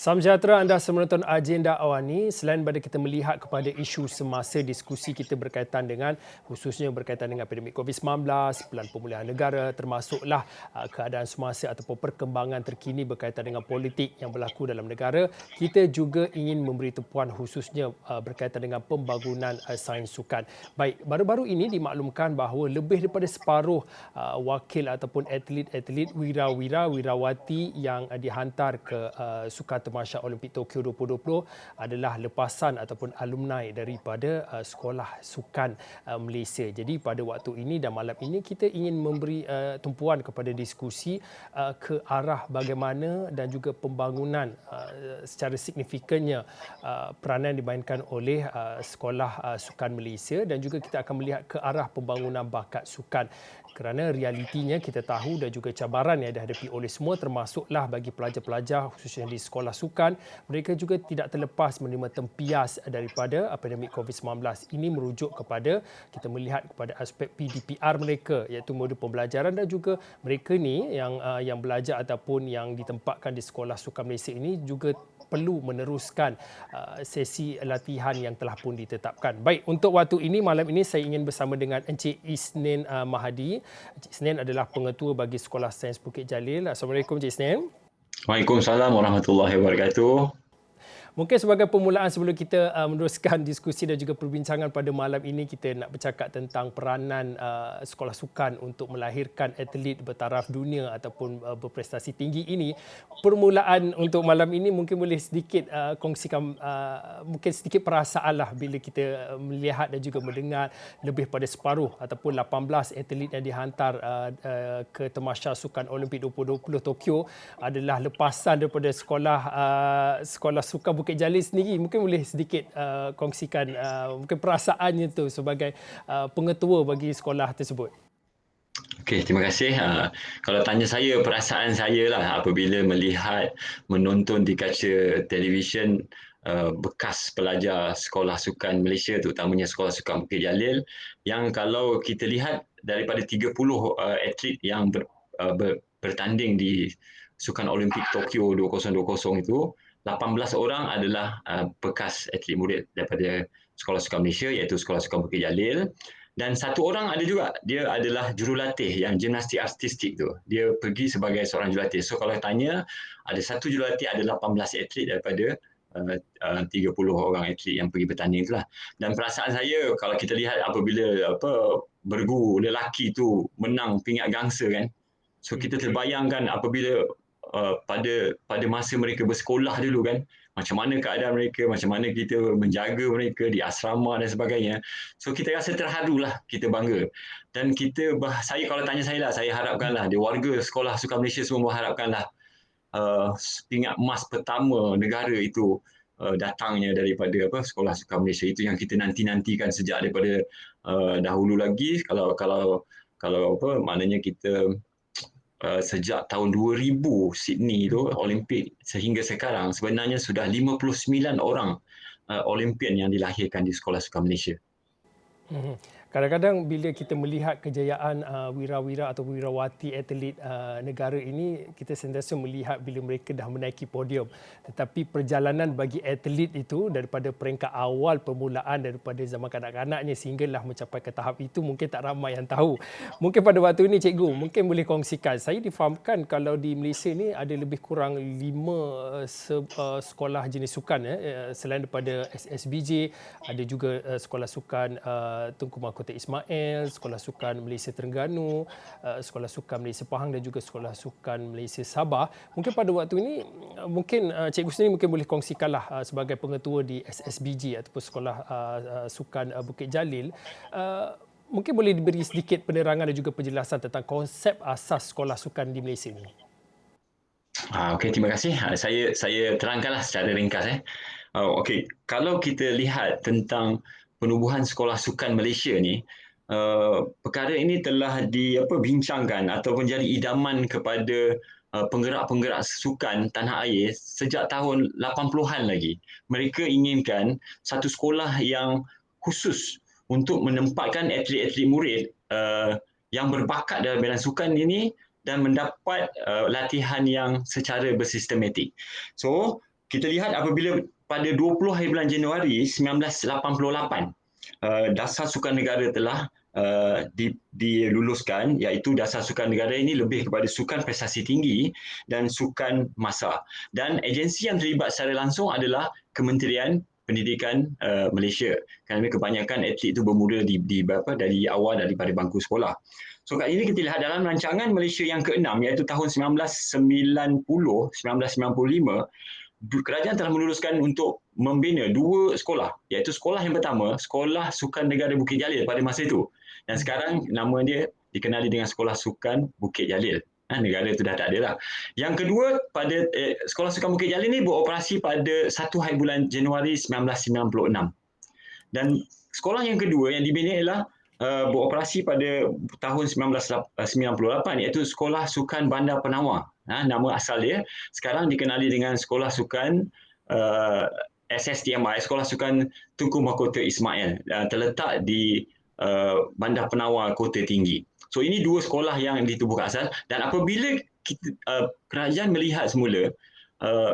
Salam sejahtera, anda menonton Agenda Awani. Selain pada kita melihat kepada isu semasa diskusi kita berkaitan dengan khususnya berkaitan dengan pandemik COVID-19, Pelan Pemulihan Negara, termasuklah keadaan semasa ataupun perkembangan terkini berkaitan dengan politik yang berlaku dalam negara, kita juga ingin memberi tumpuan khususnya berkaitan dengan pembangunan sains sukan. Baik, baru-baru ini dimaklumkan bahawa lebih daripada separuh wakil ataupun atlet-atlet wirawati yang dihantar ke Sukan Temasya Olimpik Tokyo 2020 adalah lepasan ataupun alumni daripada Sekolah Sukan Malaysia. Jadi pada waktu ini dan malam ini kita ingin memberi tumpuan kepada diskusi ke arah bagaimana dan juga pembangunan secara signifikannya peranan dimainkan oleh Sekolah Sukan Malaysia, dan juga kita akan melihat ke arah pembangunan bakat sukan. Kerana realitinya kita tahu dan juga cabaran yang dihadapi oleh semua, termasuklah bagi pelajar-pelajar khususnya di sekolah sukan, mereka juga tidak terlepas menerima tempias daripada pandemik COVID-19. Ini merujuk kepada kita melihat kepada aspek PDPR mereka, iaitu modul pembelajaran, dan juga mereka ni yang belajar ataupun yang ditempatkan di Sekolah Sukan Malaysia ini juga perlu meneruskan sesi latihan yang telah pun ditetapkan. Baik, untuk waktu ini, malam ini saya ingin bersama dengan Encik Isnin Mahadi. Encik Isnin adalah pengetua bagi Sekolah Sains Bukit Jalil. Assalamualaikum Encik Isnin. Waalaikumsalam warahmatullahi wabarakatuh. Mungkin sebagai permulaan sebelum kita meneruskan diskusi dan juga perbincangan pada malam ini, kita nak bercakap tentang peranan sekolah sukan untuk melahirkan atlet bertaraf dunia ataupun berprestasi tinggi ini. Permulaan untuk malam ini mungkin boleh sedikit kongsikan mungkin sedikit perasaan lah bila kita melihat dan juga mendengar lebih pada separuh ataupun 18 atlet yang dihantar ke Temasya Sukan Olimpik 2020 Tokyo adalah lepasan daripada sekolah sukan Bukit Jalil sendiri. Mungkin boleh sedikit kongsikan mungkin perasaannya tu sebagai pengetua bagi sekolah tersebut. Okey, terima kasih. Kalau tanya saya, perasaan saya lah apabila menonton di kaca televisyen bekas pelajar Sekolah Sukan Malaysia, terutamanya Sekolah Sukan Bukit Jalil, yang kalau kita lihat daripada 30 atlet yang bertanding di Sukan Olimpik Tokyo 2020 itu, 18 orang adalah bekas atlet murid daripada Sekolah Sukan Malaysia, iaitu Sekolah Sukan Bukit Jalil. Dan satu orang ada juga, dia adalah jurulatih yang gimnastik artistik tu. Dia pergi sebagai seorang jurulatih. So kalau tanya, ada satu jurulatih, ada 18 atlet daripada 30 orang atlet yang pergi bertanding itulah. Dan perasaan saya kalau kita lihat apabila bergu lelaki tu menang pingat gangsa kan. So kita terbayangkan apabila pada masa mereka bersekolah dulu kan, macam mana keadaan mereka, macam mana kita menjaga mereka di asrama dan sebagainya. So kita rasa terharu lah, kita bangga. Dan kalau tanya saya lah, saya harapkanlah, di warga Sekolah Sukan Malaysia semua mengharapkanlah pingat emas pertama negara itu datangnya daripada Sekolah Sukan Malaysia. Itu yang kita nanti-nantikan sejak daripada dahulu lagi. Kalau maknanya kita sejak tahun 2000 Sydney itu Olimpik sehingga sekarang sebenarnya sudah 59 orang Olimpian yang dilahirkan di Sekolah Sukan Malaysia. Kadang-kadang bila kita melihat kejayaan wira-wira atau wirawati atlet negara ini, kita sentiasa melihat bila mereka dah menaiki podium. Tetapi perjalanan bagi atlet itu daripada peringkat awal permulaan daripada zaman kanak-kanaknya sehinggalah mencapai ke tahap itu, mungkin tak ramai yang tahu. Mungkin pada waktu ini Cikgu mungkin boleh kongsikan. Saya difahamkan kalau di Malaysia ni ada lebih kurang 5 sekolah jenis sukan selain daripada SSBJ, ada juga sekolah sukan Tunku Mahkota Ismail, Sekolah Sukan Malaysia Terengganu, Sekolah Sukan Malaysia Pahang dan juga Sekolah Sukan Malaysia Sabah. Mungkin pada waktu ini, mungkin Cikgu sendiri mungkin boleh kongsikanlah sebagai pengetua di SSBG ataupun Sekolah Sukan Bukit Jalil. Mungkin boleh diberi sedikit penerangan dan juga penjelasan tentang konsep asas sekolah sukan di Malaysia ini. Okey, terima kasih. Saya terangkanlah secara ringkas. Okey, kalau kita lihat tentang penubuhan Sekolah Sukan Malaysia ni, perkara ini telah dibincangkan ataupun jadi idaman kepada penggerak-penggerak sukan tanah air sejak tahun 80-an lagi. Mereka inginkan satu sekolah yang khusus untuk menempatkan atlet-atlet murid yang berbakat dalam bidang sukan ini dan mendapat latihan yang secara bersistematik. So, kita lihat apabila pada 20 hari bulan Januari 1988 Dasar Sukan Negara telah diluluskan, iaitu Dasar Sukan Negara ini lebih kepada sukan prestasi tinggi dan sukan massa. Dan agensi yang terlibat secara langsung adalah Kementerian Pendidikan Malaysia. Kerana kebanyakan atlet itu bermula dari awal daripada bangku sekolah. So kat ini kita lihat dalam rancangan Malaysia yang ke-6 iaitu tahun 1995, kerajaan telah meluluskan untuk membina 2 sekolah, iaitu sekolah yang pertama, Sekolah Sukan Negara Bukit Jalil pada masa itu. Dan sekarang nama dia dikenali dengan Sekolah Sukan Bukit Jalil. Negara itu dah tak ada lah. Yang kedua, pada Sekolah Sukan Bukit Jalil ini beroperasi pada 1 hari bulan Januari 1996. Dan sekolah yang kedua yang dibina ialah beroperasi pada tahun 1998, iaitu Sekolah Sukan Bandar Penawar. Nama asal dia sekarang dikenali dengan Sekolah Sukan SSTMI, Sekolah Sukan Tunku Mahkota Ismail, terletak di Bandar Penawar, Kota Tinggi. So ini 2 sekolah yang ditubuhkan asal, dan apabila kerajaan melihat semula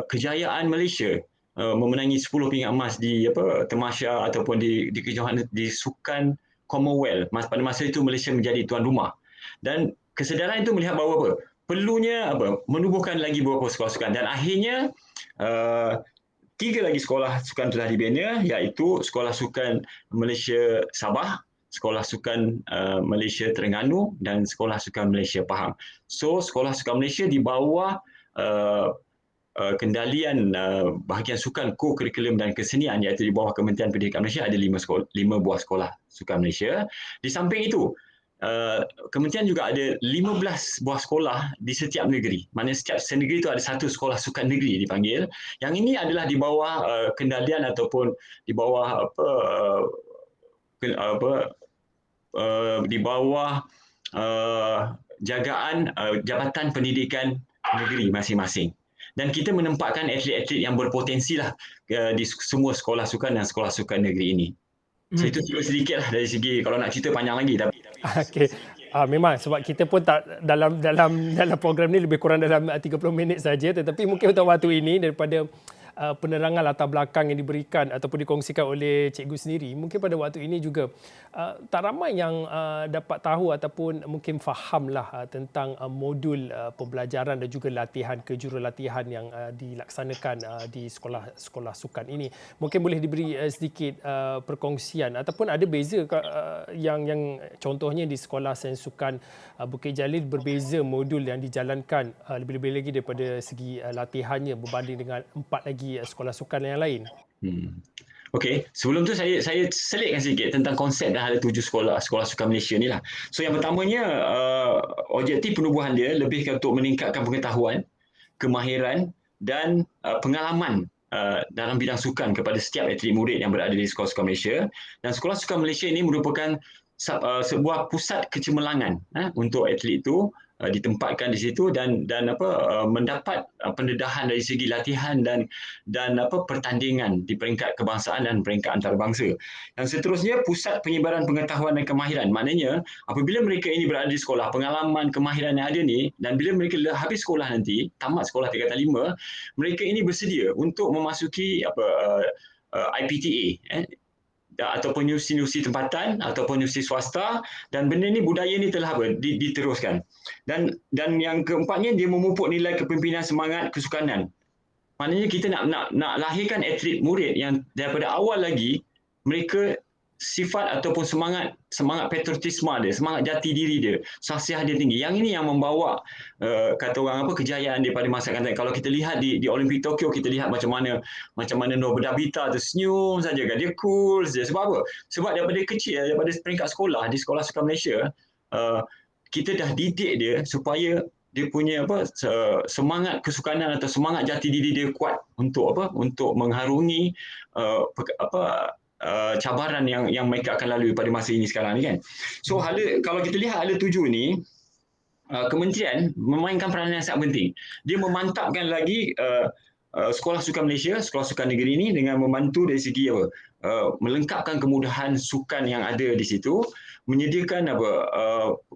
kejayaan Malaysia memenangi 10 pingat emas di Tamasya ataupun di kejohanan di sukan Commonwealth, pada masa itu Malaysia menjadi tuan rumah, dan kesedaran itu melihat bahawa perlunya menubuhkan lagi beberapa sekolah sukan, dan akhirnya 3 lagi sekolah sukan telah dibina, iaitu Sekolah Sukan Malaysia Sabah, Sekolah Sukan Malaysia Terengganu dan Sekolah Sukan Malaysia Pahang. So Sekolah Sukan Malaysia di bawah kendalian bahagian sukan co-curriculum dan kesenian, iaitu di bawah Kementerian Pendidikan Malaysia ada 5 buah sekolah sukan Malaysia. Di samping itu, Kementerian juga ada 15 buah sekolah di setiap negeri. Maksudnya setiap negeri itu ada 1 sekolah sukan negeri dipanggil. Yang ini adalah di bawah kendalian ataupun di bawah di bawah jagaan Jabatan Pendidikan Negeri masing-masing. Dan kita menempatkan atlet-atlet yang berpotensi lah di semua sekolah sukan dan sekolah sukan negeri ini. So itu sedikit lah dari segi, kalau nak cerita panjang lagi. Okey. Memang sebab kita pun tak dalam program ni lebih kurang dalam 30 minit saja, tetapi mungkin untuk waktu ini daripada penerangan latar belakang yang diberikan ataupun dikongsikan oleh cikgu sendiri, mungkin pada waktu ini juga tak ramai yang dapat tahu ataupun mungkin fahamlah tentang modul pembelajaran dan juga latihan kejurulatihan yang dilaksanakan di sekolah sukan ini. Mungkin boleh diberi sedikit perkongsian ataupun ada beza yang contohnya di Sekolah Sains Sukan Bukit Jalil berbeza modul yang dijalankan lebih-lebih lagi daripada segi latihannya berbanding dengan 4 lagi sekolah sukan yang lain. Okey, sebelum tu saya selitkan sikit tentang konsep dah ada 7 sekolah sukan Malaysia ni lah. So yang pertamanya, objektif penubuhan dia lebih untuk meningkatkan pengetahuan, kemahiran dan pengalaman dalam bidang sukan kepada setiap atlet murid yang berada di Sekolah Sukan Malaysia. Dan Sekolah Sukan Malaysia ini merupakan sebuah pusat kecemerlangan untuk atlet itu ditempatkan di situ dan mendapat pendedahan dari segi latihan dan pertandingan di peringkat kebangsaan dan peringkat antarabangsa. Yang seterusnya, pusat penyebaran pengetahuan dan kemahiran. Maknanya apabila mereka ini berada di sekolah, pengalaman kemahiran yang ada ni, dan bila mereka habis sekolah nanti, tamat sekolah tingkatan 5, mereka ini bersedia untuk memasuki IPTA ataupun universiti tempatan ataupun universiti swasta, dan benda ni, budaya ni telah diteruskan. Dan yang keempatnya, dia memupuk nilai kepimpinan semangat kesukanan. Maknanya kita nak lahirkan atlet murid yang daripada awal lagi mereka sifat ataupun semangat patriotisme dia, semangat jati diri dia, sahsiah dia tinggi. Yang ini yang membawa kata orang kejayaan daripada masa akan datang. Kalau kita lihat di Olimpik Tokyo, kita lihat macam mana Nur Berdabita tu senyum saja kan, dia cool saja. Sebab apa? Sebab daripada kecil, daripada peringkat sekolah di Sekolah Sukan Malaysia, kita dah didik dia supaya dia punya semangat kesukanan atau semangat jati diri dia kuat untuk mengharungi cabaran yang mereka akan lalui pada masa ini sekarang ni kan. So kalau kita lihat hala 7 ni, kementerian memainkan peranan yang sangat penting. Dia memantapkan lagi Sekolah Sukan Malaysia, Sekolah Sukan Negeri ini dengan membantu dari segi apa? Melengkapkan kemudahan sukan yang ada di situ, menyediakan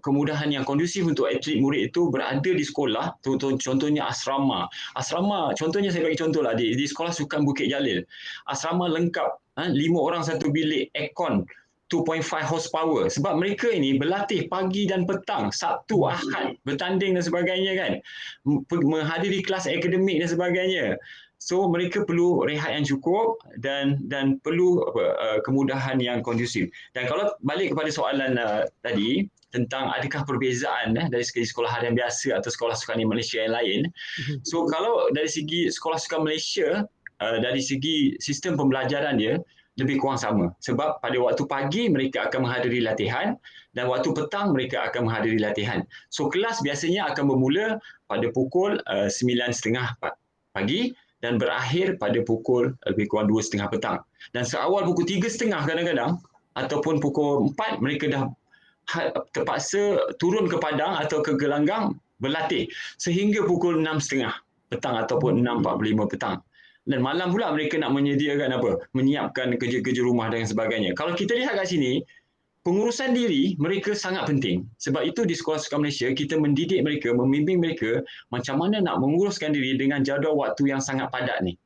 kemudahan yang kondusif untuk atlet murid itu berada di sekolah. Contohnya asrama. Asrama, contohnya saya bagi contoh lah di Sekolah Sukan Bukit Jalil. Asrama lengkap, 5 orang satu bilik, aircon, 2.5 horsepower, sebab mereka ini berlatih pagi dan petang, Sabtu, Ahad, bertanding dan sebagainya kan, menghadiri kelas akademik dan sebagainya. So mereka perlu rehat yang cukup dan perlu kemudahan yang kondusif. Dan kalau balik kepada soalan tadi tentang adakah perbezaan dari segi sekolah harian biasa atau sekolah sukan di Malaysia yang lain. So kalau dari segi sekolah sukan Malaysia, dari segi sistem pembelajaran dia lebih kurang sama. Sebab pada waktu pagi mereka akan menghadiri latihan dan waktu petang mereka akan menghadiri latihan. So kelas biasanya akan bermula pada pukul 9.30 pagi dan berakhir pada pukul lebih kurang 2.30 petang. Dan seawal pukul 3.30 kadang-kadang ataupun pukul 4 mereka dah terpaksa turun ke padang atau ke gelanggang berlatih sehingga pukul 6.30 petang ataupun 6.45 petang. Dan malam pula mereka nak menyediakan menyiapkan kerja-kerja rumah dan sebagainya. Kalau kita lihat kat sini, pengurusan diri mereka sangat penting. Sebab itu di Sekolah Sukan Malaysia, kita mendidik mereka, membimbing mereka macam mana nak menguruskan diri dengan jadual waktu yang sangat padat ni.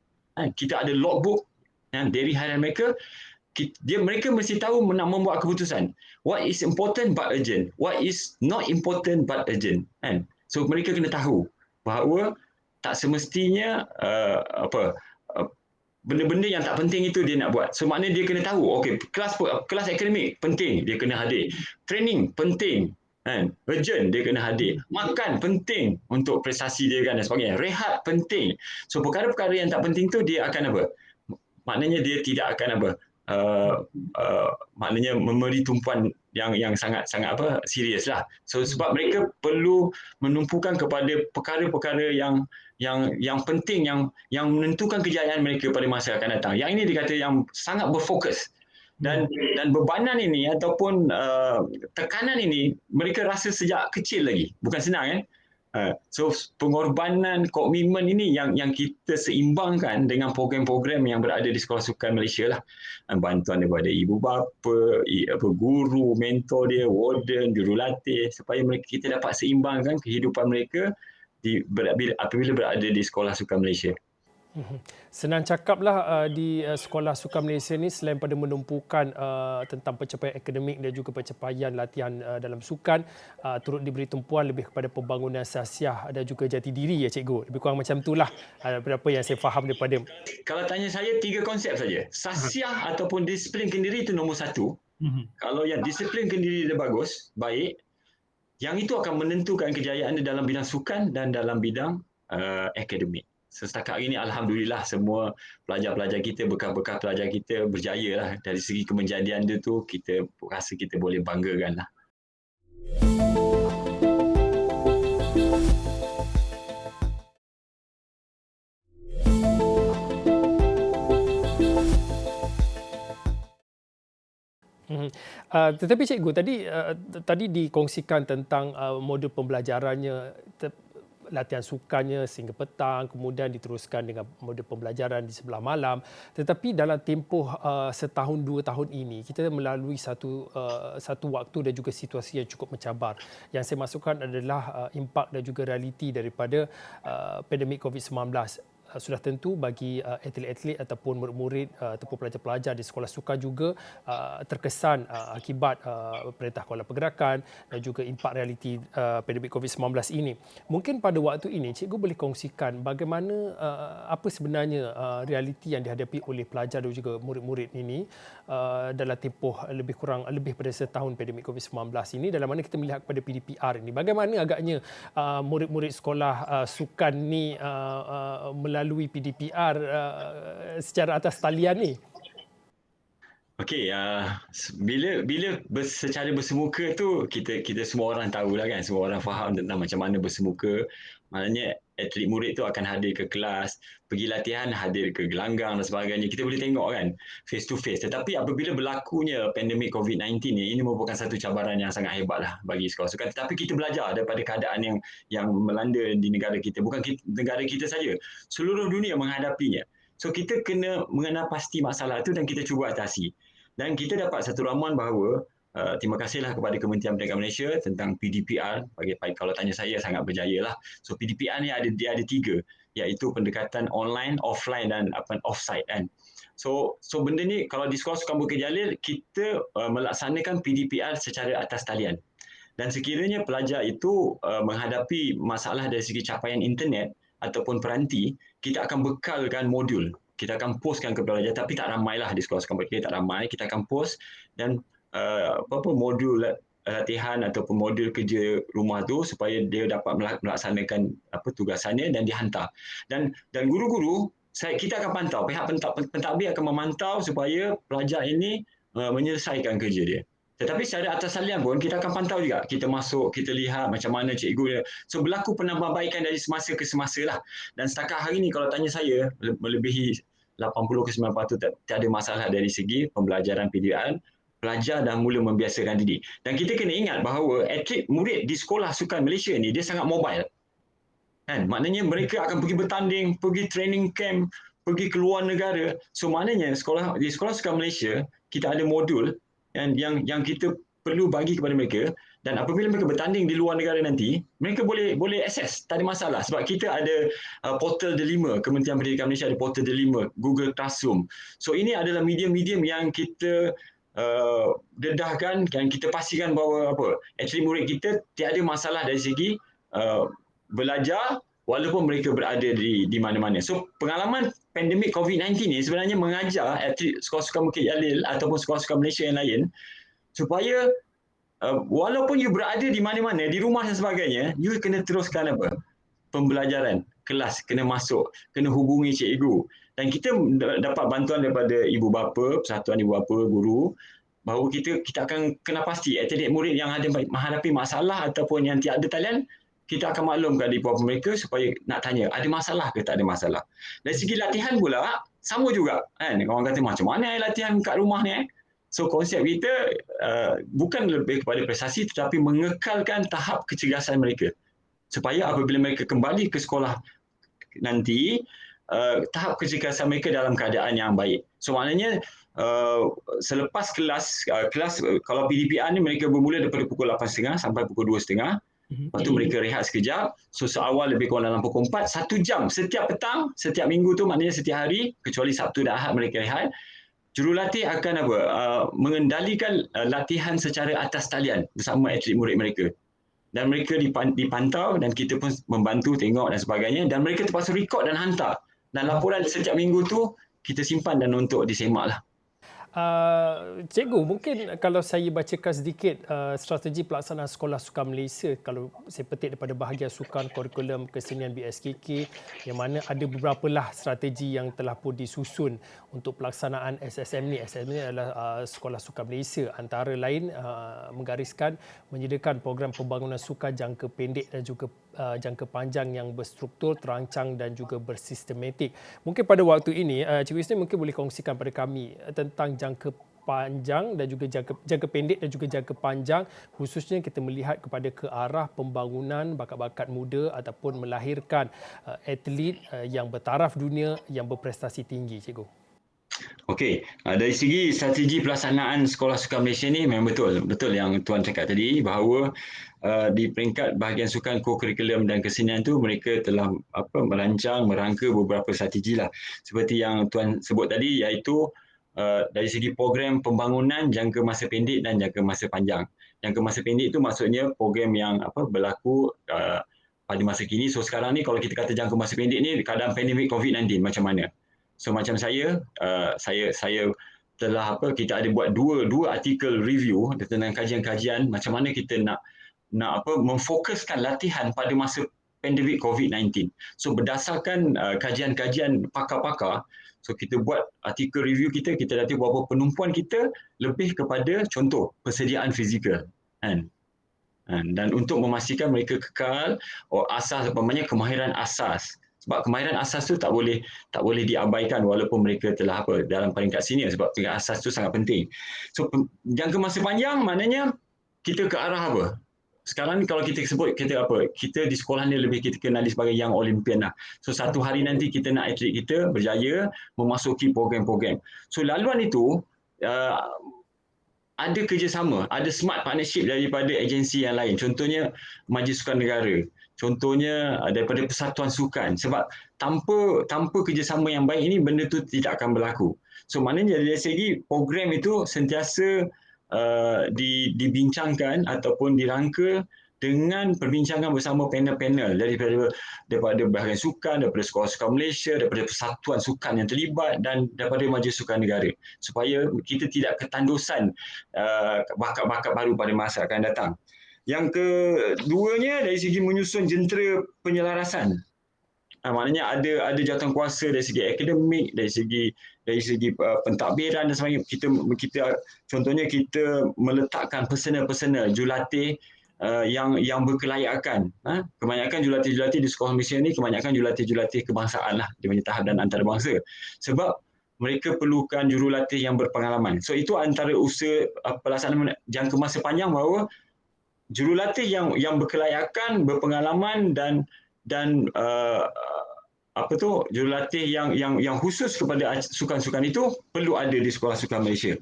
Kita ada logbook dari harian mereka. Mereka mesti tahu nak membuat keputusan. What is important but urgent? What is not important but urgent? So mereka kena tahu bahawa tak semestinya benda-benda yang tak penting itu dia nak buat. So maknanya dia kena tahu, okey, kelas akademik penting, dia kena hadir. Training penting, urgent, dia kena hadir. Makan penting untuk prestasi dia kan dan sebagainya. Rehat penting. So perkara-perkara yang tak penting tu dia akan maknanya dia tidak akan maknanya memberi tumpuan yang sangat-sangat serius lah. So sebab mereka perlu menumpukan kepada perkara-perkara yang penting yang menentukan kejayaan mereka pada masa akan datang. Yang ini dikata yang sangat berfokus. Dan bebanan ini ataupun tekanan ini mereka rasa sejak kecil lagi. Bukan senang kan? So pengorbanan, komitmen ini yang kita seimbangkan dengan program-program yang berada di Sekolah Sukan Malaysia lah. Bantuan daripada ibu bapa, guru, mentor dia, warden, jurulatih, supaya kita dapat seimbangkan kehidupan mereka apabila berada di Sekolah Sukan Malaysia. Senang cakaplah di Sekolah Sukan Malaysia ni selain pada menumpukan tentang pencapaian akademik dan juga pencapaian latihan dalam sukan, turut diberi tumpuan lebih kepada pembangunan sasiah dan juga jati diri ya cikgu. Lebih kurang macam itulah berapa yang saya faham daripada. Kalau tanya saya 3 konsep saja. Sasiah ataupun disiplin kendiri itu nombor 1. Kalau yang disiplin kendiri dia bagus, baik, yang itu akan menentukan kejayaan dia dalam bidang sukan dan dalam bidang akademik. Setakat hari ini alhamdulillah semua pelajar-pelajar kita, bekas-bekas pelajar kita berjaya lah. Dari segi kemenjadian dia tu kita rasa kita boleh banggakan lah. Tetapi cikgu tadi dikongsikan tentang modul pembelajarannya, latihan sukannya sehingga petang, kemudian diteruskan dengan modul pembelajaran di sebelah malam. Tetapi dalam tempoh setahun 2 tahun ini, kita melalui satu waktu dan juga situasi yang cukup mencabar. Yang saya masukkan adalah impak dan juga realiti daripada pandemik COVID-19. Sudah tentu bagi atlet-atlet ataupun murid-murid ataupun pelajar-pelajar di sekolah sukan juga terkesan akibat Perintah Kawalan Pergerakan dan juga impak realiti pandemik COVID-19 ini. Mungkin pada waktu ini cikgu boleh kongsikan bagaimana apa sebenarnya realiti yang dihadapi oleh pelajar dan juga murid-murid ini dalam tempoh lebih pada setahun pandemik COVID-19 ini, dalam mana kita melihat kepada PDPR ini. Bagaimana agaknya murid-murid sekolah sukan ni melalui PDPR secara atas talian ni? Okey, secara bersemuka tu kita semua orang tahulah kan, semua orang faham tentang macam mana bersemuka. Maknanya atlet murid tu akan hadir ke kelas, pergi latihan, hadir ke gelanggang dan sebagainya. Kita boleh tengok kan face to face. Tetapi apabila berlakunya pandemik COVID-19 ni, ini merupakan satu cabaran yang sangat hebat lah bagi sekolah sukan. Tetapi kita belajar daripada keadaan yang melanda di negara kita. Bukan negara kita saja, seluruh dunia menghadapinya. So kita kena mengenal pasti masalah itu dan kita cuba atasi. Dan kita dapat satu ramuan bahawa terima kasihlah kepada Kementerian Pendidikan Malaysia tentang PDPR. Kalau tanya saya sangat berjaya lah. So PDPR ni dia ada 3, iaitu pendekatan online, offline dan offsite kan. So benda ni kalau di Sekolah Sukan Bukit Jalil kita melaksanakan PDPR secara atas talian. Dan sekiranya pelajar itu menghadapi masalah dari segi capaian internet ataupun peranti, kita akan bekalkan modul. Kita akan postkan kepada pelajar, tapi tak ramailah di sekolah sekolah kita, tak ramai. Kita akan post dan modul latihan ataupun modul kerja rumah tu supaya dia dapat melaksanakan tugasannya dan dihantar. Dan guru-guru kita akan pantau, pihak pentadbir akan memantau supaya pelajar ini menyelesaikan kerja dia. Tetapi secara atas talian pun kita akan pantau juga. Kita masuk, kita lihat macam mana cikgu dia. So berlaku penambahbaikan dari semasa ke semasa lah. Dan setakat hari ni kalau tanya saya, melebihi 80 ke 90% tak ada masalah dari segi pembelajaran PDPR. Pelajar dah mula membiasakan diri. Dan kita kena ingat bahawa atlet murid di Sekolah Sukan Malaysia ni dia sangat mobile. Kan? Maknanya mereka akan pergi bertanding, pergi training camp, pergi keluar negara. So maknanya di Sekolah Sukan Malaysia kita ada modul yang kita perlu bagi kepada mereka, dan apabila mereka bertanding di luar negara nanti, mereka boleh akses, tak ada masalah sebab kita ada portal Delima. Kementerian Pendidikan Malaysia ada portal Delima, Google Classroom. So ini adalah medium-medium yang kita dedahkan dan kita pastikan bahawa atlet murid kita tiada masalah dari segi belajar walaupun mereka berada di mana-mana. So pengalaman pandemik COVID-19 ni sebenarnya mengajar atlet Sekolah Sukan Bukit Jalil ataupun Sekolah Sukan Malaysia yang lain supaya walaupun you berada di mana-mana, di rumah dan sebagainya, you kena teruskan pembelajaran, kelas, kena masuk, kena hubungi cikgu. Dan kita dapat bantuan daripada ibu bapa, persatuan ibu bapa, guru, bahawa kita akan kena pasti atlet murid yang ada menghadapi masalah ataupun yang tiada talian, kita akan maklumkan di bawah mereka supaya nak tanya, ada masalah ke tak ada masalah. Dari segi latihan pula, sama juga. Kan? Orang kata, macam mana latihan kat rumah ni? So konsep kita bukan lebih kepada prestasi tetapi mengekalkan tahap kecergasan mereka. Supaya apabila mereka kembali ke sekolah nanti, tahap kecergasan mereka dalam keadaan yang baik. So maknanya selepas kelas kalau PDPR ni mereka bermula daripada pukul 8.30 sampai pukul 2.30. Lepas tu mereka rehat sekejap. So seawal lebih kurang dalam pukul 4, 1 jam setiap petang, setiap minggu tu, maknanya setiap hari, kecuali Sabtu dan Ahad mereka rehat. Jurulatih akan mengendalikan latihan secara atas talian bersama atlet murid mereka. Dan mereka dipantau dan kita pun membantu tengok dan sebagainya, dan mereka terpaksa rekod dan hantar. Dan laporan setiap minggu tu kita simpan dan untuk disemak lah. Cikgu, mungkin kalau saya bacakan sedikit strategi pelaksanaan Sekolah Sukan Malaysia, kalau saya petik daripada bahagian sukan kurikulum kesenian BSKK, yang mana ada beberapa lah strategi yang telah pun disusun untuk pelaksanaan SSM ni. SSM ni adalah Sekolah Sukan Malaysia, antara lain menggariskan menyediakan program pembangunan sukan jangka pendek dan juga jangka panjang yang berstruktur, terancang dan juga bersistematik. Mungkin pada waktu ini, Cikgu Isnin mungkin boleh kongsikan pada kami tentang jangka panjang dan juga jangka pendek dan juga jangka panjang, khususnya kita melihat kepada ke arah pembangunan bakat-bakat muda ataupun melahirkan atlet yang bertaraf dunia yang berprestasi tinggi, Cikgu. Okey, dari segi strategi pelaksanaan Sekolah Sukan Malaysia ni memang betul yang Tuan cakap tadi, bahawa di peringkat bahagian sukan kurikulum dan kesenian tu mereka telah merancang, merangka beberapa strategi lah. Seperti yang Tuan sebut tadi, iaitu dari segi program pembangunan jangka masa pendek dan jangka masa panjang. Jangka masa pendek itu maksudnya program yang berlaku pada masa kini. So sekarang ni kalau kita kata jangka masa pendek ni, keadaan pandemik COVID-19 macam mana? So macam saya telah kita ada buat dua artikel review tentang kajian-kajian macam mana kita nak memfokuskan latihan pada masa pandemik COVID-19. So berdasarkan kajian-kajian pakar-pakar, so kita buat artikel review kita dah tengok bahawa penumpuan kita lebih kepada contoh persediaan fizikal, kan. Dan untuk memastikan mereka kekal, asas umpamanya kemahiran asas. Sebab kemahiran asas tu tak boleh diabaikan walaupun mereka telah dalam peringkat senior, sebab peringkat asas tu sangat penting. So jangka masa panjang maknanya kita ke arah apa? Sekarang ni kalau kita sebut kita di sekolah ni lebih kita kenali sebagai young Olympian lah. So satu hari nanti kita nak atlet kita berjaya memasuki program-program. So laluan itu ada kerjasama, ada smart partnership daripada agensi yang lain. Contohnya Majlis Sukan Negara, contohnya daripada Persatuan Sukan. Sebab tanpa kerjasama yang baik ini, benda tu tidak akan berlaku. So maknanya dari segi program itu sentiasa dibincangkan ataupun dirangka dengan perbincangan bersama panel-panel daripada bahagian sukan, daripada Sekolah Sukan Malaysia, daripada Persatuan Sukan yang terlibat dan daripada Majlis Sukan Negara, supaya kita tidak ketandusan bakat-bakat baru pada masa akan datang. Yang keduanya dari segi menyusun jentera penyelarasan. Maknanya ada jawatankuasa dari segi akademik, dari segi pentadbiran dan sebagainya. Kita contohnya kita meletakkan personal jurulatih yang berkelayakan. Kebanyakan jurulatih-jurulatih di sekolah Malaysia ni kebanyakan jurulatih-jurulatih kebangsaan lah, dia punya tahap dan antarabangsa. Sebab mereka perlukan jurulatih yang berpengalaman. So itu antara usaha pelaksanaan jangka masa panjang, bahawa jurulatih yang berkelayakan, berpengalaman dan jurulatih yang khusus kepada sukan-sukan itu perlu ada di Sekolah Sukan Malaysia.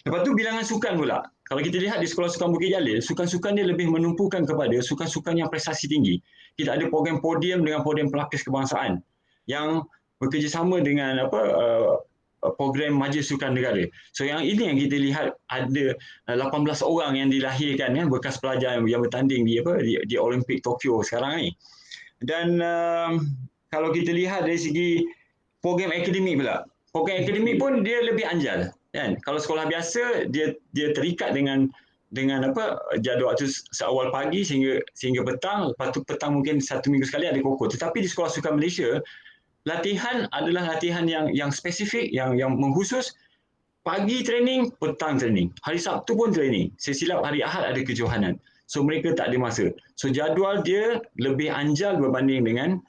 Lepas tu bilangan sukan pula. Kalau kita lihat di Sekolah Sukan Bukit Jalil, sukan-sukan dia lebih menumpukan kepada sukan-sukan yang prestasi tinggi. Kita ada program podium dengan podium pelapis kebangsaan yang bekerjasama dengan program Majlis Sukan Negara. So yang ini yang kita lihat ada 18 orang yang dilahirkan, bekas pelajar yang bertanding di Olimpik Tokyo sekarang ni. Dan kalau kita lihat dari segi program akademik pula, program akademik pun dia lebih anjal, kan. Kalau sekolah biasa dia terikat dengan jadual waktu seawal pagi sehingga petang, lepas tu petang mungkin 1 minggu sekali ada kokok. Tetapi di Sekolah Sukan Malaysia, latihan adalah latihan yang spesifik, yang mengkhusus. Pagi training, petang training. Hari Sabtu pun training. Saya silap hari Ahad ada kejohanan. So mereka tak ada masa. So jadual dia lebih anjal berbanding dengan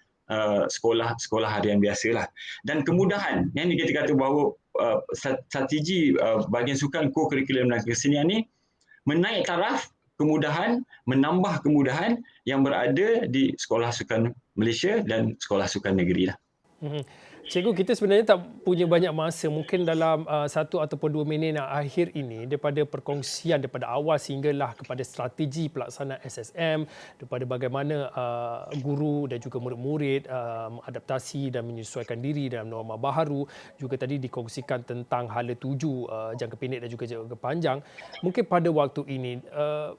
sekolah harian biasalah. Dan kemudahan, yang kita kata bahawa strategi bahagian sukan co-curriculum dan kesenian ni menaik taraf kemudahan, menambah kemudahan yang berada di Sekolah Sukan Malaysia dan Sekolah Sukan Negeri lah. Cikgu, kita sebenarnya tak punya banyak masa. Mungkin dalam 1 ataupun 2 minit yang akhir ini, daripada perkongsian daripada awal sehinggalah kepada strategi pelaksanaan SSM, daripada bagaimana guru dan juga murid-murid mengadaptasi dan menyesuaikan diri dalam norma baharu, juga tadi dikongsikan tentang hala tuju jangka pendek dan juga jangka panjang. Mungkin pada waktu ini,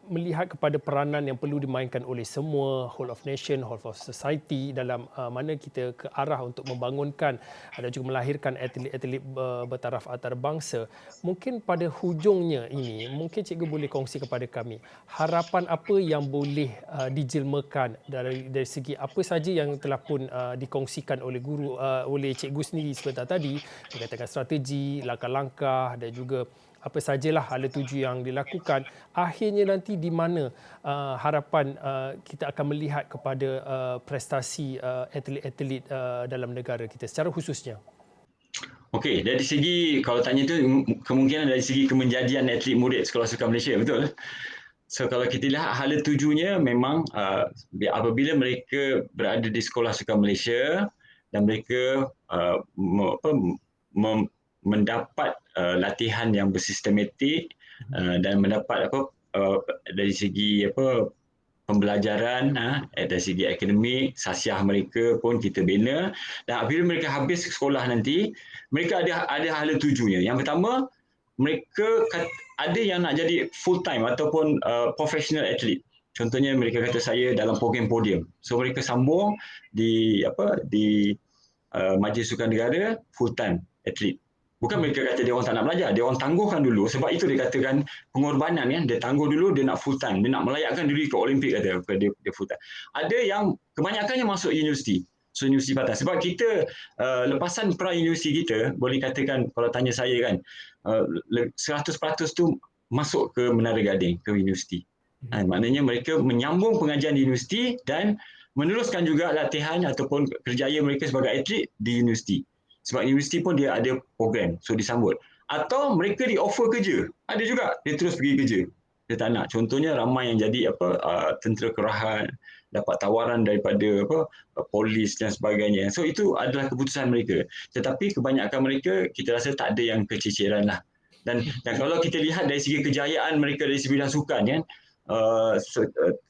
melihat kepada peranan yang perlu dimainkan oleh semua, whole of nation, whole of society, dalam mana kita ke arah untuk membangunkan dan juga melahirkan atlet-atlet bertaraf antarabangsa. Mungkin pada hujungnya ini, mungkin cikgu boleh kongsi kepada kami harapan apa yang boleh dijelmakan dari segi apa saja yang telah pun dikongsikan oleh guru, oleh cikgu sendiri sebentar tadi, berkaitan dengan strategi, langkah-langkah dan juga apa sajalah hala tuju yang dilakukan. Akhirnya nanti di mana harapan kita akan melihat kepada prestasi atlet-atlet dalam negara kita secara khususnya? Okey, dari segi, kalau tanya tu kemungkinan dari segi kemenjadian atlet murid Sekolah Sukan Malaysia, betul? So kalau kita lihat hala tujunya, memang apabila mereka berada di Sekolah Sukan Malaysia dan mereka mendapat latihan yang bersistematik dan mendapat dari segi pembelajaran, dari segi akademik, sasiah mereka pun kita bina, dan apabila mereka habis sekolah nanti, mereka ada hala tujunya. Yang pertama, mereka ada yang nak jadi full time ataupun professional athlete. Contohnya mereka kata saya dalam program podium. So mereka sambung di Majlis Sukan Negara full time athlete. Bukan mereka kata dia orang tak nak belajar, dia orang tangguhkan dulu. Sebab itu dia katakan pengorbanan kan, dia tangguh dulu, dia nak full time, dia nak melayakkan diri ke Olimpik kata dia full time. Ada yang kebanyakannya masuk universiti. So universiti patah. Sebab kita lepasan pra universiti kita, boleh katakan kalau tanya saya kan, 100% tu masuk ke Menara Gading, ke universiti. Maknanya mereka menyambung pengajian di universiti dan meneruskan juga latihan ataupun kerjaya mereka sebagai atlet di universiti. Sebab universiti pun dia ada program, so disambut. Atau mereka di offer kerja, ada juga dia terus pergi kerja. Dia tak nak. Contohnya ramai yang jadi tentera kerahan, dapat tawaran daripada polis dan sebagainya. So itu adalah keputusan mereka. Tetapi kebanyakan mereka kita rasa tak ada yang keciciran lah. Dan kalau kita lihat dari segi kejayaan mereka dari bidang sukan kan,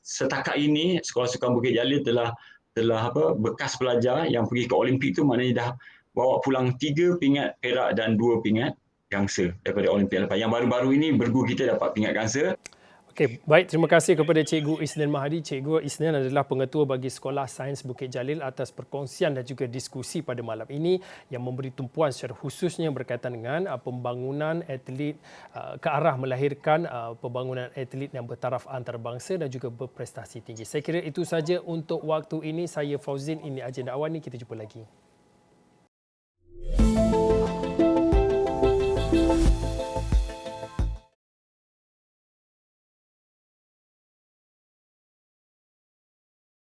setakat ini Sekolah Sukan Bukit Jalil telah bekas pelajar yang pergi ke Olimpik tu maknanya dah bawa pulang 3 pingat perak dan 2 pingat gangsa daripada Olimpik lepas. Yang baru-baru ini bergu kita dapat pingat gangsa. Okey, baik, terima kasih kepada Cikgu Isnin Mahadi. Cikgu Isnin adalah pengetua bagi Sekolah Sains Bukit Jalil atas perkongsian dan juga diskusi pada malam ini yang memberi tumpuan secara khususnya berkaitan dengan pembangunan atlet ke arah melahirkan pembangunan atlet yang bertaraf antarabangsa dan juga berprestasi tinggi. Saya kira itu saja untuk waktu ini. Saya Fauzin, ini Agenda Awani, kita jumpa lagi.